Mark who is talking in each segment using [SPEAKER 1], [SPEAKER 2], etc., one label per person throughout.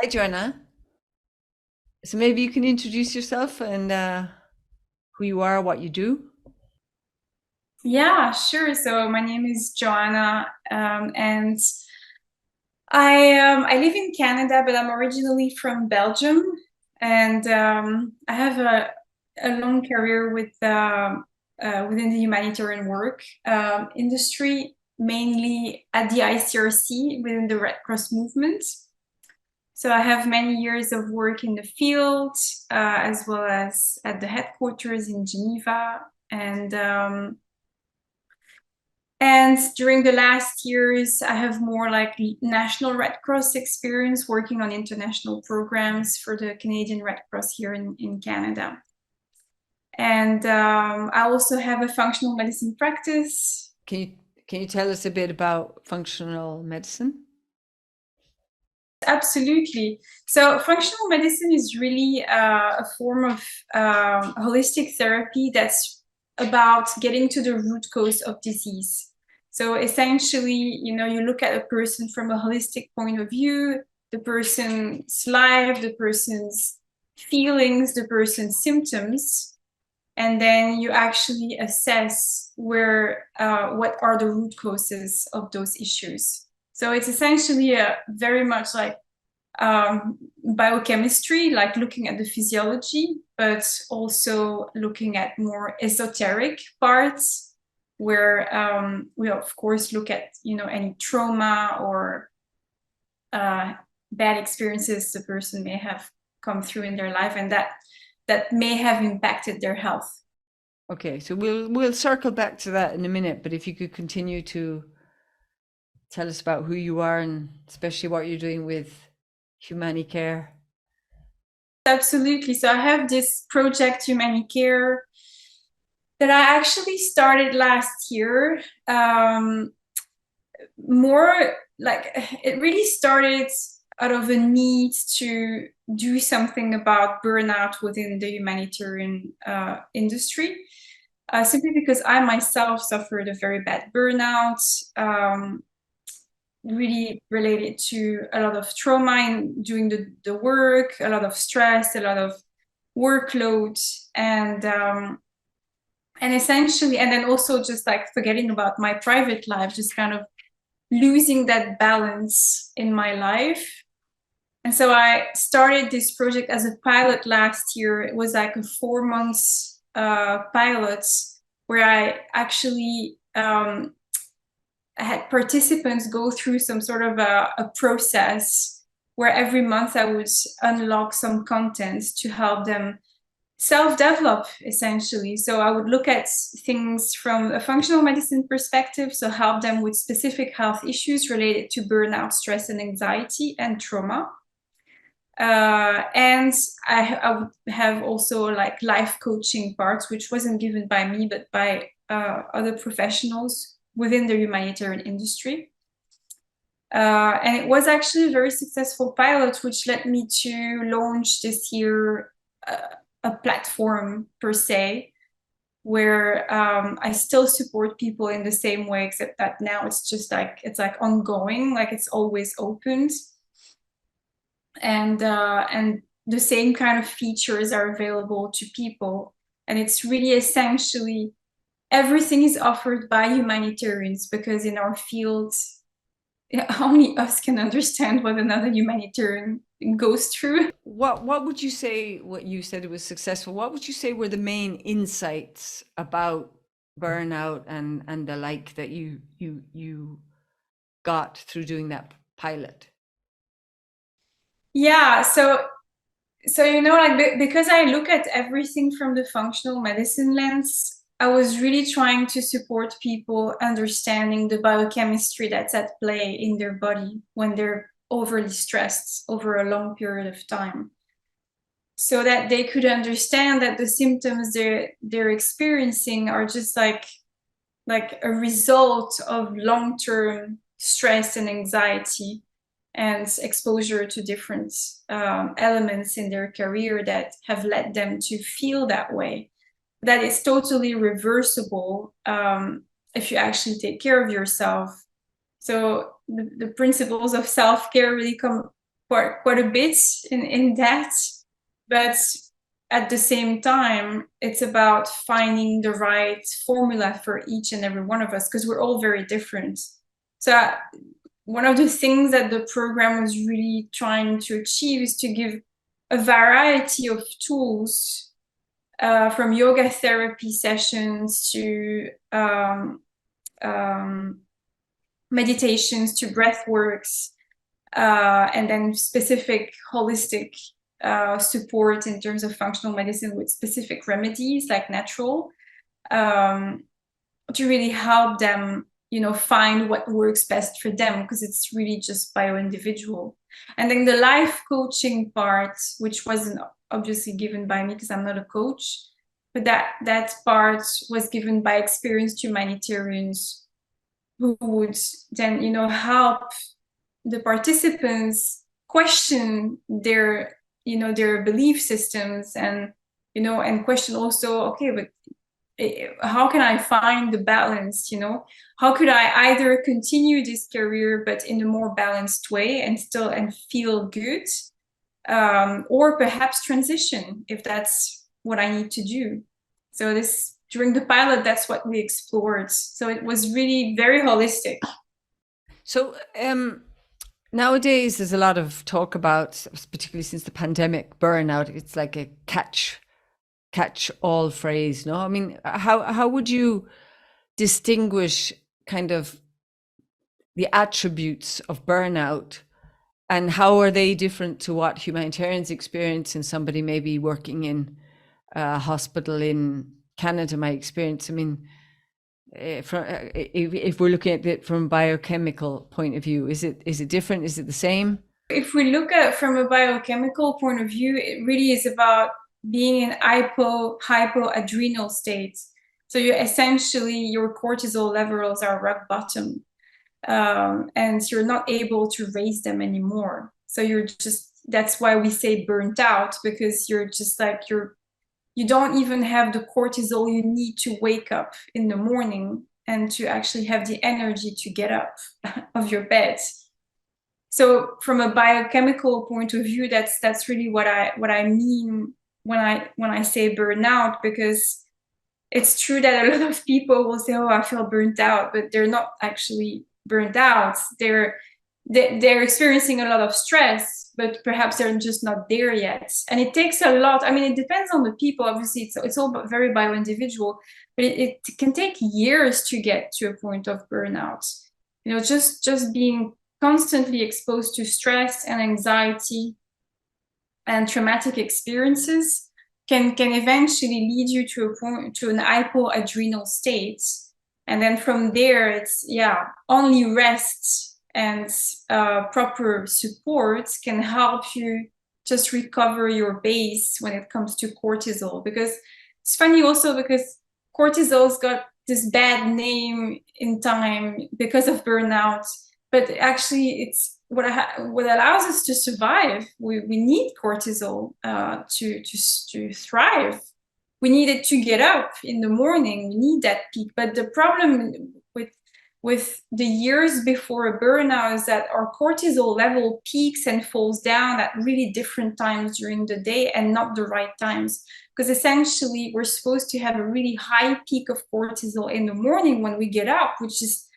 [SPEAKER 1] Hi, Joanna. So maybe you can introduce yourself and who you are, what you do.
[SPEAKER 2] Yeah, sure. So my name is Joanna, and I live in Canada, but I'm originally from Belgium, and I have a long career within the humanitarian work industry, mainly at the ICRC within the Red Cross movement. So I have many years of work in the field, as well as at the headquarters in Geneva, and during the last years, I have more like national Red Cross experience working on international programs for the Canadian Red Cross here in Canada. And I also have a functional medicine practice.
[SPEAKER 1] Can you can you tell us a bit about functional medicine?
[SPEAKER 2] Absolutely. So functional medicine is really a form of holistic therapy that's about getting to the root cause of disease. So essentially, you look at a person from a holistic point of view, the person's life, the person's feelings, the person's symptoms, and then you actually assess what are the root causes of those issues. So it's essentially a very much like biochemistry, like looking at the physiology, but also looking at more esoteric parts where we of course look at any trauma or bad experiences the person may have come through in their life, and that may have impacted their health.
[SPEAKER 1] Okay, so we'll circle back to that in a minute, but if you could continue to tell us about who you are and especially what you're doing with Humanicare.
[SPEAKER 2] Absolutely. So I have this project Humanicare that I actually started last year. More like it really started out of a need to do something about burnout within the humanitarian industry. Simply because I myself suffered a very bad burnout, really related to a lot of trauma in doing the work, a lot of stress, a lot of workload, and essentially, and then also just like forgetting about my private life, just kind of losing that balance in my life. And so I started this project as a pilot last year. It was like a 4 months pilot where I actually had participants go through some sort of a process where every month I would unlock some content to help them self-develop essentially. So I would look at things from a functional medicine perspective, so help them with specific health issues related to burnout, stress and anxiety and trauma. And I would have also like life coaching parts, which wasn't given by me, but by other professionals within the humanitarian industry. And it was actually a very successful pilot, which led me to launch this year a platform per se, where I still support people in the same way, except that now it's just like it's like ongoing, like it's always opened, and the same kind of features are available to people, and it's really essentially everything is offered by humanitarians because in our field only us can understand what another humanitarian goes through.
[SPEAKER 1] What would you say, what you said it was successful, what would you say were the main insights about burnout and the like that you got through doing that pilot?
[SPEAKER 2] Yeah, so like because I look at everything from the functional medicine lens, I was really trying to support people understanding the biochemistry that's at play in their body when they're overly stressed over a long period of time, so that they could understand that the symptoms they're experiencing are just like a result of long-term stress and anxiety and exposure to different elements in their career that have led them to feel that way. That is totally reversible if you actually take care of yourself. So the principles of self-care really come quite a bit in that, but at the same time, it's about finding the right formula for each and every one of us, because we're all very different. So one of the things that the program was really trying to achieve is to give a variety of tools, from yoga therapy sessions to meditations to breath works, and then specific holistic support in terms of functional medicine with specific remedies like natural, to really help them, find what works best for them, because it's really just bio-individual. And then the life coaching part, which wasn't obviously given by me because I'm not a coach, but that part was given by experienced humanitarians who would then, help the participants question their belief systems, and and question also, okay, but how can I find the balance? How could I either continue this career but in a more balanced way and feel good, or perhaps transition if that's what I need to do. So during the pilot, that's what we explored. So it was really very holistic.
[SPEAKER 1] So nowadays, there's a lot of talk about, particularly since the pandemic, burnout. It's like a catch-all phrase, no? I mean, how would you distinguish kind of the attributes of burnout, and how are they different to what humanitarians experience and somebody maybe working in a hospital in Canada might experience? I mean, if we're looking at it from a biochemical point of view, is it different? Is it the same?
[SPEAKER 2] If we look at it from a biochemical point of view, it really is about being in hypoadrenal states. So your cortisol levels are rock bottom, and you're not able to raise them anymore. So that's why we say burnt out, because you're just like, you don't even have the cortisol you need to wake up in the morning and to actually have the energy to get up of your bed. So from a biochemical point of view, that's really what I mean when I say burnout, because it's true that a lot of people will say, oh, I feel burnt out, but they're not actually burnt out. They're experiencing a lot of stress, but perhaps they're just not there yet. And it takes a lot. I mean, it depends on the people. Obviously, it's all very bio-individual, but it can take years to get to a point of burnout. Just being constantly exposed to stress and anxiety and traumatic experiences can eventually lead you to an hypoadrenal state. And then from there, it's only rest and proper support can help you just recover your base when it comes to cortisol. Because it's funny also, because cortisol's got this bad name in time because of burnout, but actually it's what allows us to survive. We need cortisol to thrive. We need it to get up in the morning. We need that peak. But the problem with the years before a burnout is that our cortisol level peaks and falls down at really different times during the day, and not the right times. Because essentially, we're supposed to have a really high peak of cortisol in the morning when we get up, which is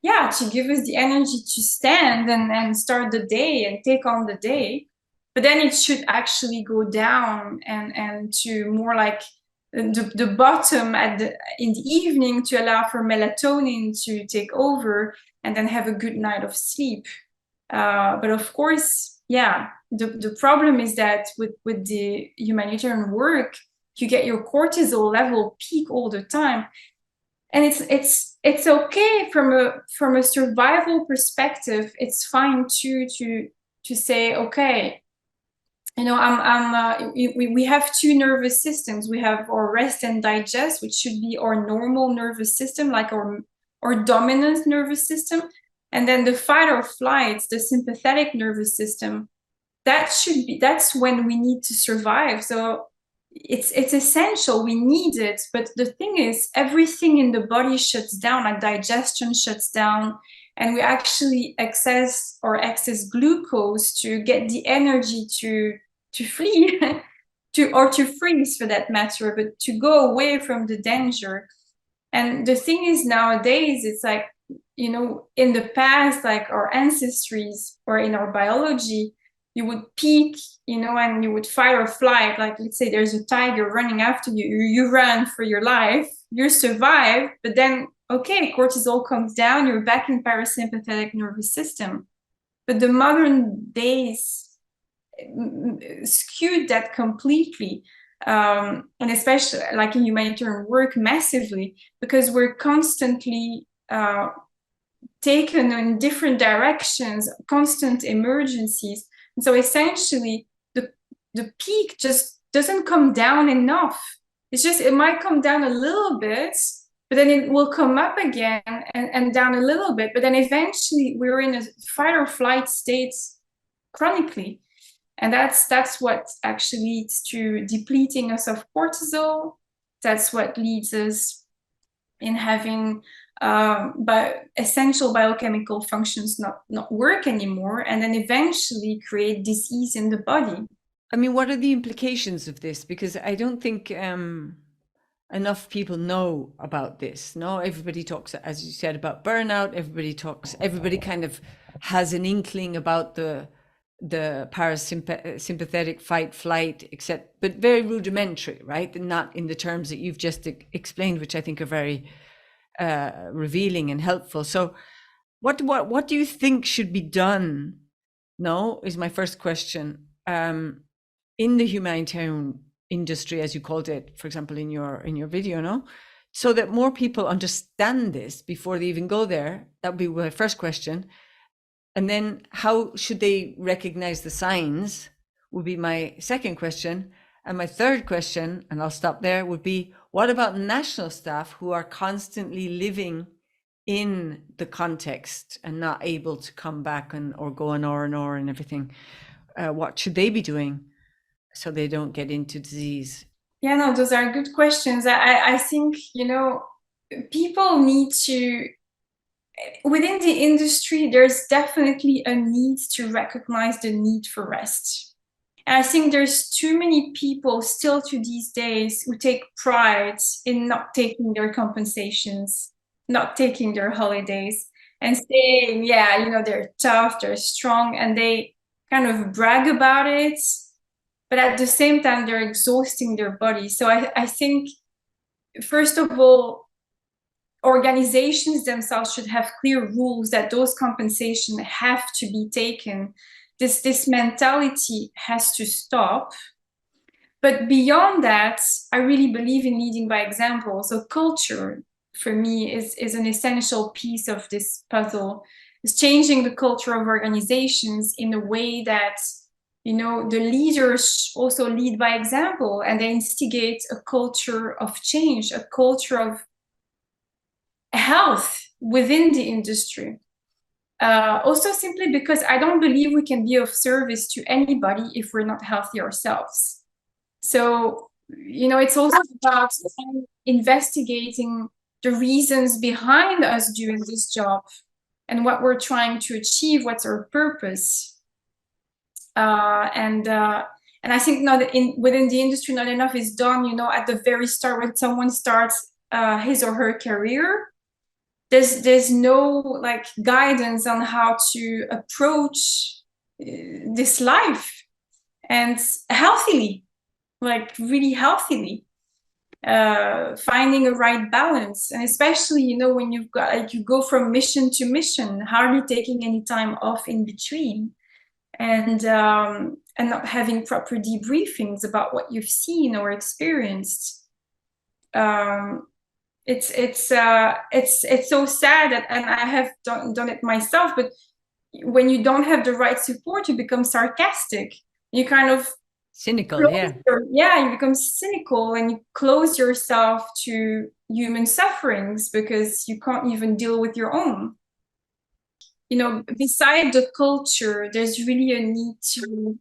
[SPEAKER 2] to give us the energy to stand and start the day and take on the day. But then it should actually go down and to more like the bottom in the evening, to allow for melatonin to take over and then have a good night of sleep. But of course, the problem is that with the humanitarian work, you get your cortisol level peak all the time. And it's okay from a survival perspective. It's fine to say, okay, we have two nervous systems. We have our rest and digest, which should be our normal nervous system, like our dominant nervous system, and then the fight or flight, the sympathetic nervous system. That's when we need to survive. So it's essential. We need it. But the thing is, everything in the body shuts down. Like digestion shuts down, and we actually access glucose to get the energy to flee or to freeze for that matter, but to go away from the danger. And the thing is, nowadays, it's like, you know, in the past, like our ancestries or in our biology, you would peak, you know, and you would fight or flight. Like, let's say there's a tiger running after you, you run for your life, you survive, but then, okay, cortisol comes down, you're back in parasympathetic nervous system. But the modern days skewed that completely. And especially like in humanitarian work massively, because we're constantly taken in different directions, constant emergencies. And so essentially the peak just doesn't come down enough. It's just, it might come down a little bit, but then it will come up again and down a little bit. But then eventually we're in a fight or flight state chronically. And that's what actually leads to depleting us of cortisol. That's what leads us in having essential biochemical functions not work anymore, and then eventually create disease in the body.
[SPEAKER 1] I mean, what are the implications of this? Because I don't think enough people know about this. No, everybody talks, as you said, about burnout. Everybody kind of has an inkling about the parasympathetic fight flight, except, but very rudimentary, right? And not in the terms that you've just explained, which I think are very revealing and helpful. So what do you think should be done? No, is my first question. In the humanitarian industry, as you called it, for example, in your video, no? So that more people understand this before they even go there. That would be my first question. And then how should they recognize the signs would be my second question. And my third question, and I'll stop there, would be, what about national staff who are constantly living in the context and not able to come back or go on R&R and everything? What should they be doing so they don't get into disease?
[SPEAKER 2] Yeah, no, those are good questions. I think, you know, people need to, within the industry, there's definitely a need to recognize the need for rest. And I think there's too many people still to these days who take pride in not taking their compensations, not taking their holidays, and saying, yeah, you know, they're tough, they're strong, and they kind of brag about it. But at the same time, they're exhausting their body. So I think, first of all, organizations themselves should have clear rules that those compensations have to be taken. This mentality has to stop. But beyond that, I really believe in leading by example. So culture, for me, is an essential piece of this puzzle. It's changing the culture of organizations in a way that, you know, the leaders also lead by example, and they instigate a culture of change, a culture of health within the industry. Also simply because I don't believe we can be of service to anybody if we're not healthy ourselves. So, you know, it's also about investigating the reasons behind us doing this job and what we're trying to achieve, what's our purpose. And I think within the industry, not enough is done, you know, at the very start when someone starts his or her career. There's no like guidance on how to approach this life and healthily, like really healthily, finding a right balance. And especially, you know, when you've got, like, you go from mission to mission, hardly taking any time off in between, and not having proper debriefings about what you've seen or experienced. It's so sad that, and I have done it myself, but when you don't have the right support, you become sarcastic. You kind of
[SPEAKER 1] cynical,
[SPEAKER 2] you become cynical, and you close yourself to human sufferings because you can't even deal with your own. You know, beside the culture, there's really a need to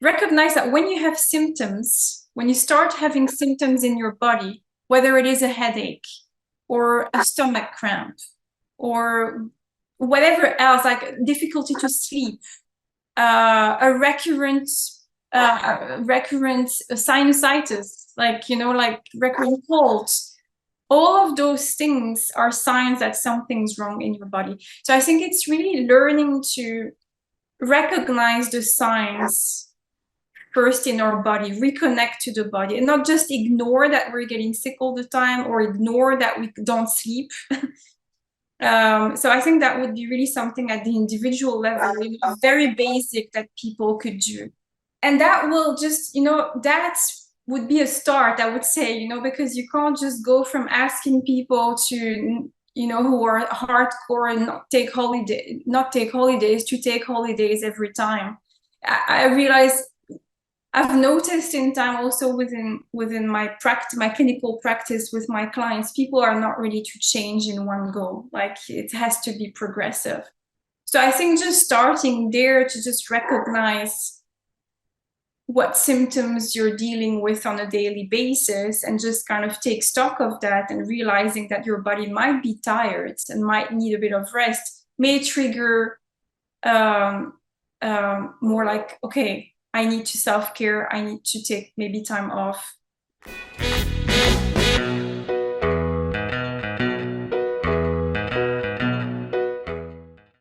[SPEAKER 2] recognize that when you have symptoms, when you start having symptoms in your body, whether it is a headache or a stomach cramp or whatever else, like difficulty to sleep, a recurrent sinusitis, like, you know, like recurrent colds. All of those things are signs that something's wrong in your body. So I think it's really learning to recognize the signs first in our body, reconnect to the body, and not just ignore that we're getting sick all the time or ignore that we don't sleep. So I think that would be really something at the individual level, you know, very basic that people could do. And that will just, you know, that would be a start, I would say, you know, because you can't just go from asking people to, you know, who are hardcore and not take holidays to take holidays every time. I realize I've noticed in time also within my clinical practice with my clients, people are not ready to change in one go. Like, it has to be progressive. So I think just starting there to just recognize what symptoms you're dealing with on a daily basis and just kind of take stock of that, and realizing that your body might be tired and might need a bit of rest may trigger more like, okay, I need to self-care, I need to take maybe time off.